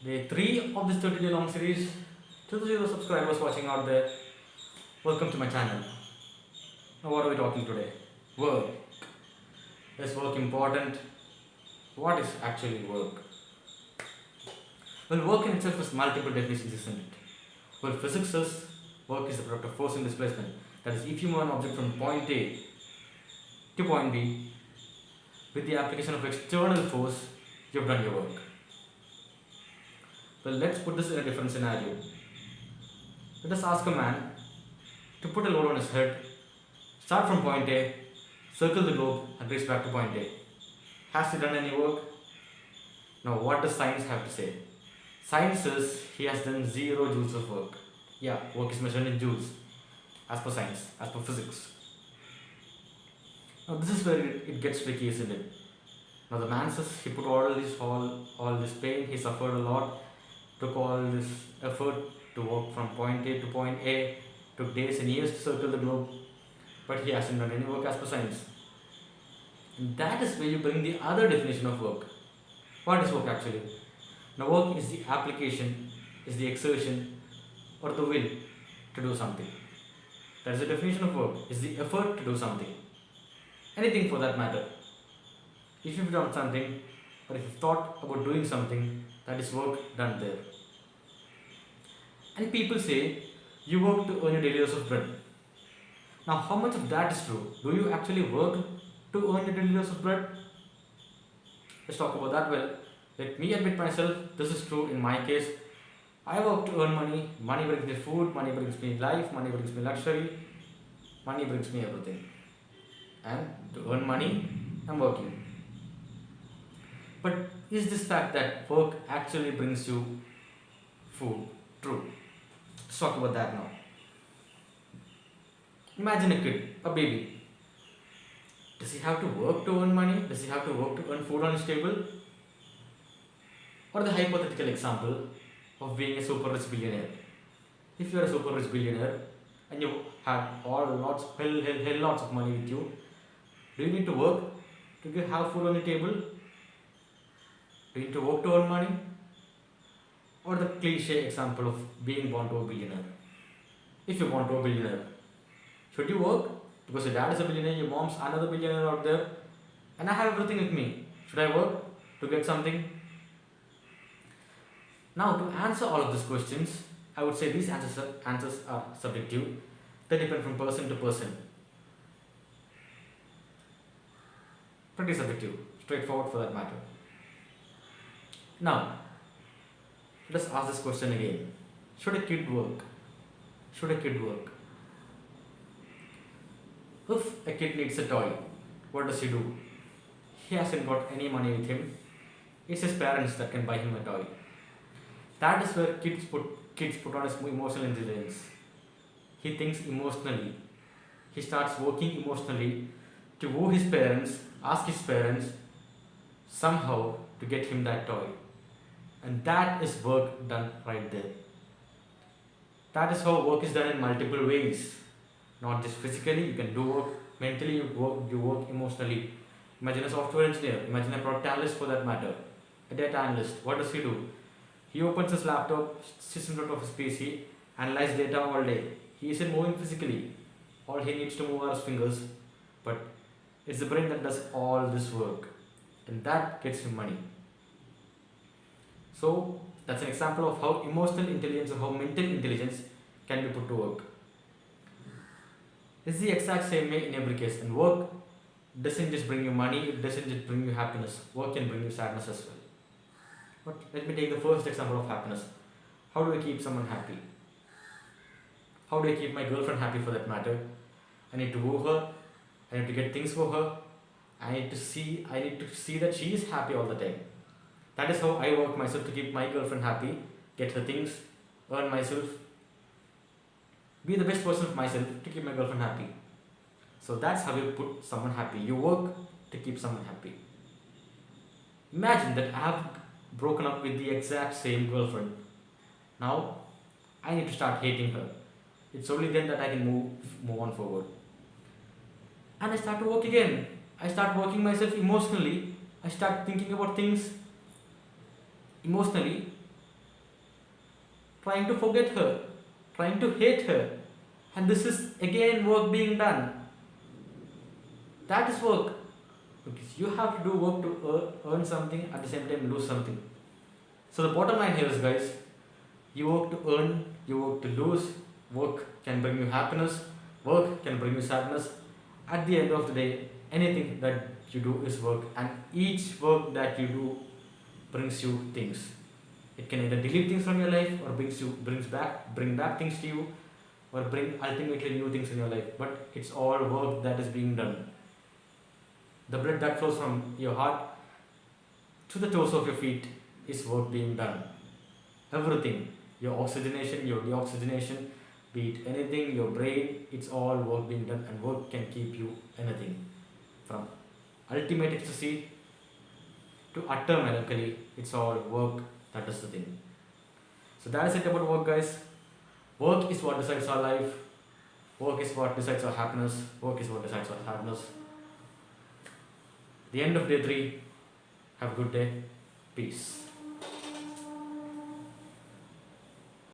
Day 3 of this 30-day long series. To the zero subscribers watching out there, welcome to my channel. Now, what are we talking today? Work. Is work important? What is actually work? Well, work in itself has multiple definitions, isn't it? Well, physics says work is the product of force and displacement. That is, if you move an object from point A to point B with the application of external force, you've done your work. Well, let's put this in a different scenario. Let us ask a man to put a load on his head, start from point A, circle the globe, and reach back to point A. Has he done any work? Now, what does science have to say? Science says he has done 0 joules of work. Yeah, work is measured in joules, as per science, as per physics. Now, this is where it gets tricky, isn't it? Now, the man says he put all this pain, he suffered a lot, took all this effort to walk from point A to point A, took days and years to circle the globe, but he hasn't done any work as per science. And that is where you bring the other definition of work. What is work actually? Now, work is the application, is the exertion, or the will to do something. That is the definition of work, is the effort to do something. Anything for that matter. If you've done something, or if you've thought about doing something, that is work done there. And people say, you work to earn your daily dose of bread. Now, how much of that is true? Do you actually work to earn your daily dose of bread? Let's talk about that. Well, let me admit myself, this is true in my case. I work to earn money. Money brings me food, money brings me life, money brings me luxury, money brings me everything. And to earn money, I'm working. But is this fact that work actually brings you food true? Let's talk about that now. Imagine a kid, a baby. Does he have to work to earn money? Does he have to work to earn food on his table? Or the hypothetical example of being a super rich billionaire. If you are a super rich billionaire and you have hell lots of money with you, do you need to work to have food on the table? Do you need to work to earn money? Or the cliche example of being born to a billionaire. If you're born to a billionaire, should you work? Because your dad is a billionaire, your mom's another billionaire out there, and I have everything with me. Should I work to get something? Now, to answer all of these questions, I would say these answers are subjective. They depend from person to person. Pretty subjective, straightforward for that matter. Now, let us ask this question again. Should a kid work? Should a kid work? If a kid needs a toy, what does he do? He hasn't got any money with him. It's his parents that can buy him a toy. That is where kids put on his emotional intelligence. He thinks emotionally. He starts working emotionally to woo his parents, ask his parents somehow to get him that toy. And that is work done right there. That is how work is done in multiple ways. Not just physically, you can do work mentally, you work emotionally. Imagine a software engineer, imagine a product analyst for that matter, a data analyst. What does he do? He opens his laptop, sits in front of his PC, analyzes data all day. He isn't moving physically. All he needs to move are his fingers. But it's the brain that does all this work. And that gets him money. So, that's an example of how emotional intelligence or how mental intelligence can be put to work. It's the exact same way in every case. And work doesn't just bring you money, it doesn't just bring you happiness. Work can bring you sadness as well. But let me take the first example of happiness. How do I keep someone happy? How do I keep my girlfriend happy for that matter? I need to woo her, I need to get things for her, I need to see that she is happy all the time. That is how I work myself to keep my girlfriend happy, get her things, earn myself, be the best version of myself to keep my girlfriend happy. So that's how you put someone happy. You work to keep someone happy. Imagine that I have broken up with the exact same girlfriend. Now I need to start hating her. It's only then that I can move on forward. And I start to work again. I start working myself emotionally. I start thinking about things emotionally trying to forget her, trying to hate her. And this is again work being done. That is work. Because you have to do work to earn something, at the same time lose something. So the bottom line here is, guys, you work to earn, you work to lose. Work can bring you happiness, work can bring you sadness. At the end of the day, anything that you do is work, and each work that you do brings you things. It can either delete things from your life, or bring back things to you, or bring ultimately new things in your life. But it's all work that is being done. The blood that flows from your heart to the toes of your feet is work being done. Everything, your oxygenation, your deoxygenation, be it anything, your brain, it's all work being done, and work can keep you anything. From ultimate ecstasy to utter melancholy, it's all work that is the thing. So that is it about work, guys. Work is what decides our life. Work is what decides our happiness. Work is what decides our happiness. The end of day 3. Have a good day. Peace.